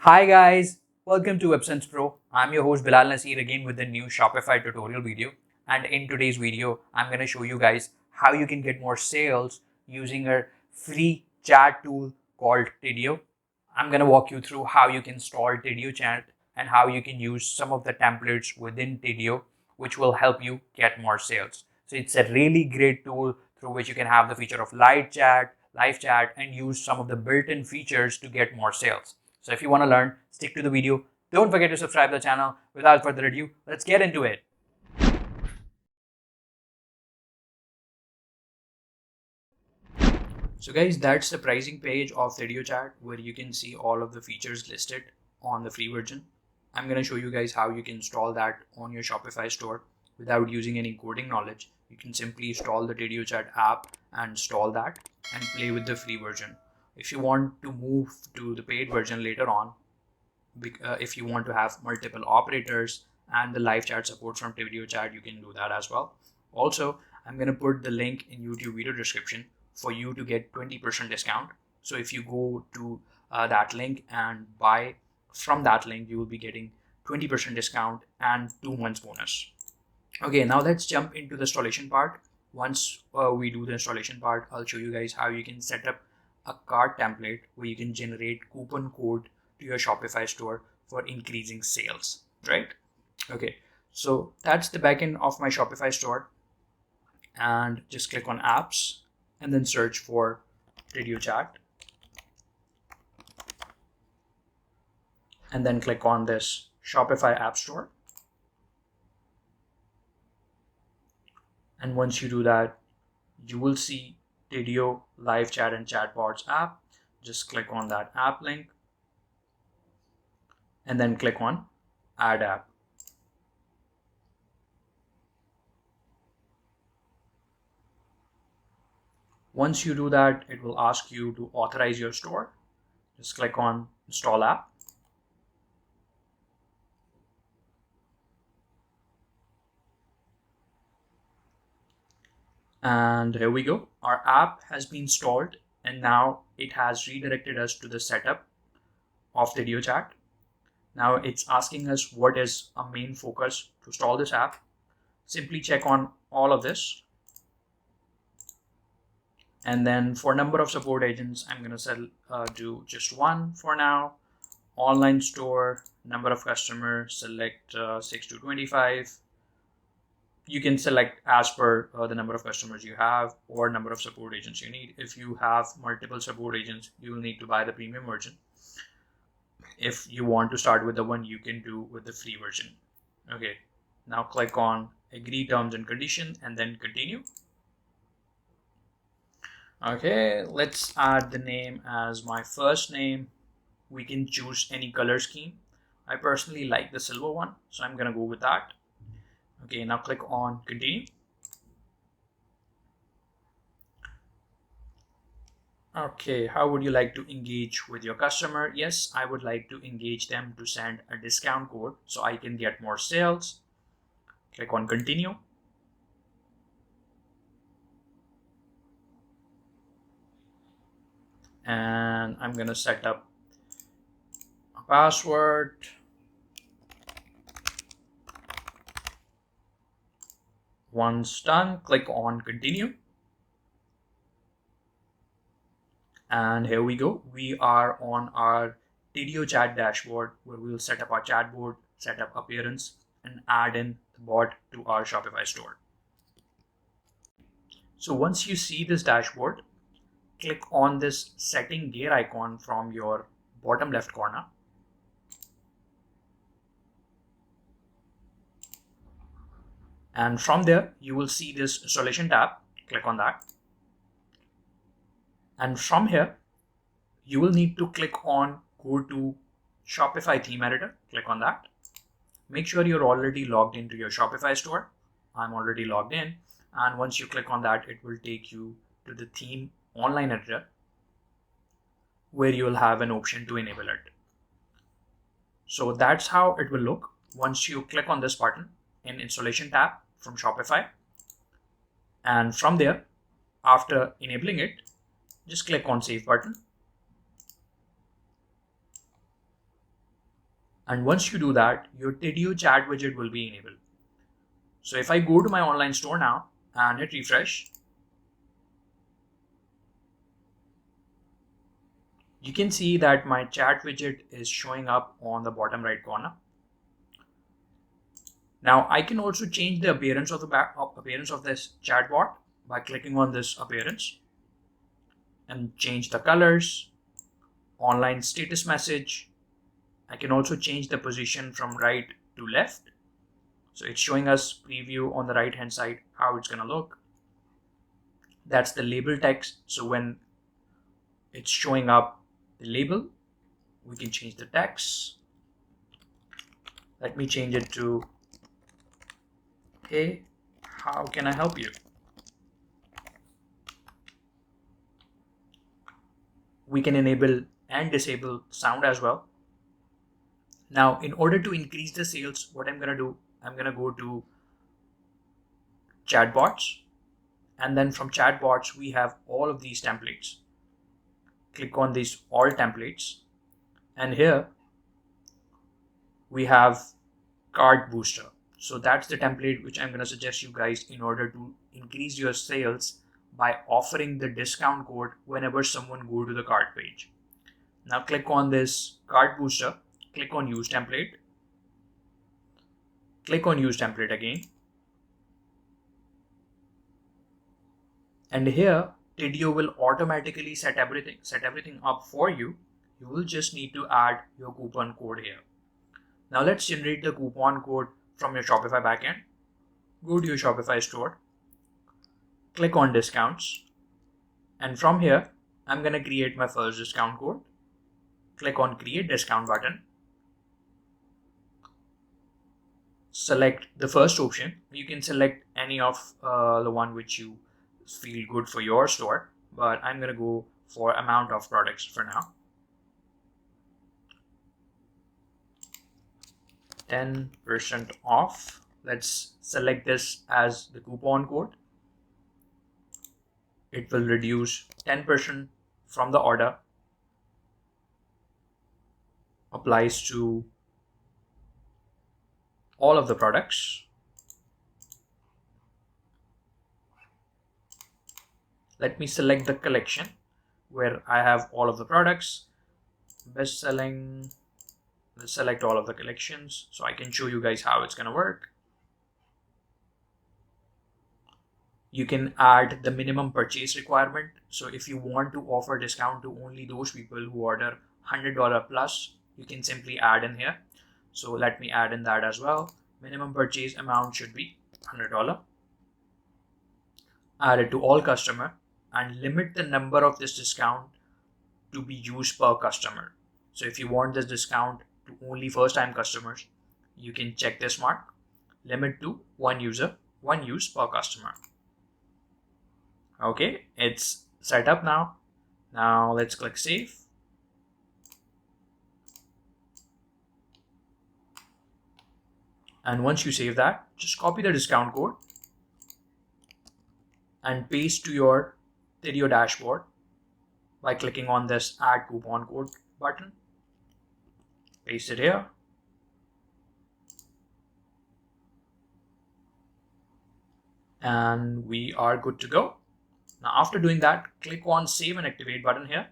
Hi guys, welcome to WebSense Pro. I'm your host Bilal Nasir again with a new Shopify tutorial video. And in today's video, I'm going to show you guys how you can get more sales using a free chat tool called Tidio. I'm going to walk you through how you can install Tidio Chat and how you can use some of the templates within Tidio, which will help you get more sales. So it's a really great tool through which you can have the feature of live chat, and use some of the built-in features to get more sales. So if you want to learn, stick to the video. Don't forget to subscribe to the channel. Without further ado, let's get into it. So guys, that's the pricing page of Tidio Chat where you can see all of the features listed on the free version. I'm going to show you guys how you can install that on your Shopify store without using any coding knowledge. You can simply install the Tidio Chat app and install that and play with the free version. If you want to move to the paid version later on, if you want to have multiple operators and the live chat support from Tidio Chat, you can do that as well. Also, I'm going to put the link in YouTube video description for you to get 20% discount. So if you go to that link and buy from that link, you will be getting 20% discount and 2 months bonus. Okay, now let's jump into the installation part. Once we do the installation part, I'll show you guys how you can set up a cart template where you can generate coupon code to your Shopify store for increasing sales, right? Okay, so that's the backend of my Shopify store. And just click on apps and then search for Tidio Chat. And then click on this Shopify App Store. And once you do that, you will see Tidio Live Chat and Chatbots app. Just click on that app link and then click on Add App. Once you do that, it will ask you to authorize your store. Just click on Install App. And here we go. Our app has been installed and now it has redirected us to the setup of Tidio Chat. Now it's asking us what is our main focus to install this app. Simply check on all of this. And then for number of support agents, I'm going to do just one for now. Online store, number of customers, select 6 to 25. You can select as per the number of customers you have or number of support agents you need. If you have multiple support agents, you will need to buy the premium version. If you want to start with the one, you can do with the free version. Okay, now click on agree terms and condition and then continue. Okay, let's add the name as my first name. We can choose any color scheme. I personally like the silver one, so I'm gonna go with that. Okay, now click on continue. Okay, how would you like to engage with your customer? Yes, I would like to engage them to send a discount code so I can get more sales. Click on continue. And I'm gonna set up a password. Once done, click on continue. And here we go. We are on our Tidio Chat dashboard where we will set up our chatbot, set up appearance, and add in the bot to our Shopify store. So once you see this dashboard, click on this setting gear icon from your bottom left corner. And from there, you will see this installation tab. Click on that. And from here, you will need to click on go to Shopify theme editor. Click on that. Make sure you're already logged into your Shopify store. I'm already logged in. And once you click on that, it will take you to the theme online editor where you will have an option to enable it. So that's how it will look once you click on this button in installation tab from Shopify. And from there, after enabling it, just click on save button. And once you do that, your Tidio chat widget will be enabled. So if I go to my online store now and hit refresh, you can see that my chat widget is showing up on the bottom right corner. Now I can also change the appearance of this chatbot by clicking on this appearance and change the colors, online status message. I can also change the position from right to left. So it's showing us preview on the right hand side how it's going to look. That's the label text. So when it's showing up the label, we can change the text. Let me change it to, hey, how can I help you? We can enable and disable sound as well. Now, in order to increase the sales, what I'm going to do, I'm going to go to Chatbots. And then from Chatbots, we have all of these templates. Click on these all templates. And here we have Cart Booster. So that's the template which I'm going to suggest you guys in order to increase your sales by offering the discount code whenever someone go to the cart page. Now click on this Cart Booster. Click on Use Template. Click on Use Template again. And here, Tidio will automatically set everything up for you. You will just need to add your coupon code here. Now let's generate the coupon code from your Shopify backend. Go to your Shopify store. Click on Discounts. And from here, I'm going to create my first discount code. Click on Create Discount button. Select the first option. You can select any of the one which you feel good for your store, but I'm going to go for amount of products for now. 10% off. Let's select this as the coupon code. It will reduce 10% from the order. Applies to all of the products. Let me select the collection where I have all of the products. Best selling. Let's select all of the collections so I can show you guys how it's going to work. You can add the minimum purchase requirement. So if you want to offer discount to only those people who order $100 plus, you can simply add in here. So let me add in that as well. Minimum purchase amount should be $100. Add it to all customer and limit the number of this discount to be used per customer. So if you want this discount to only first time customers, you can check this mark. Limit to one use per customer. Okay, it's set up now. Now let's click save. And once you save that, just copy the discount code and paste to your Tidio dashboard by clicking on this Add Coupon Code button. Paste it here. And we are good to go. Now after doing that, click on Save and Activate button here.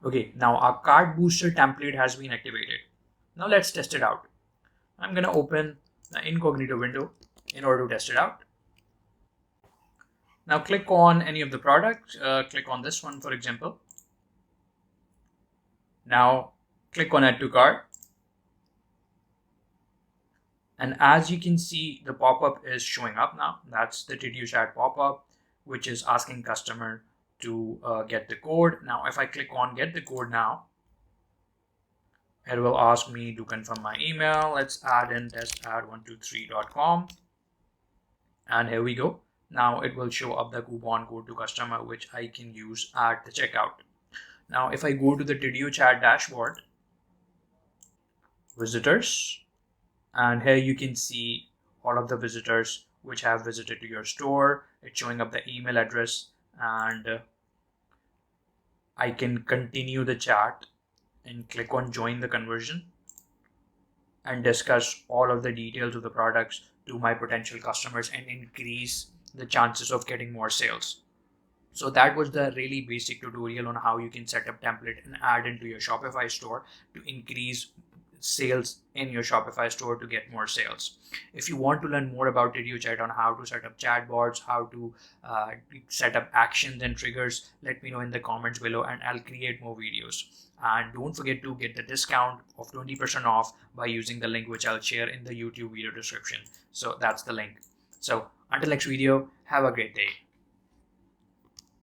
Okay, now our Cart Booster template has been activated. Now let's test it out. I'm going to open the incognito window in order to test it out. Now click on any of the products. Click on this one, for example. Now click on Add to Cart. And as you can see, the pop-up is showing up now. That's the Tidio Chat pop-up, which is asking customer to get the code. Now, if I click on get the code now, it will ask me to confirm my email. Let's add in testad123.com. And here we go. Now it will show up the coupon code to customer, which I can use at the checkout. Now, if I go to the Tidio Chat dashboard, visitors, and here you can see all of the visitors which have visited to your store. It's showing up the email address, and I can continue the chat and click on join the conversion and discuss all of the details of the products to my potential customers and increase the chances of getting more sales. So that was the really basic tutorial on how you can set up template and add into your Shopify store to increase sales in your Shopify store to get more sales. If you want to learn more about Tidio Chat on how to set up chatbots, how to set up actions and triggers, let me know in the comments below and I'll create more videos. And don't forget to get the discount of 20% off by using the link which I'll share in the YouTube video description. So that's the link. So until next video, have a great day.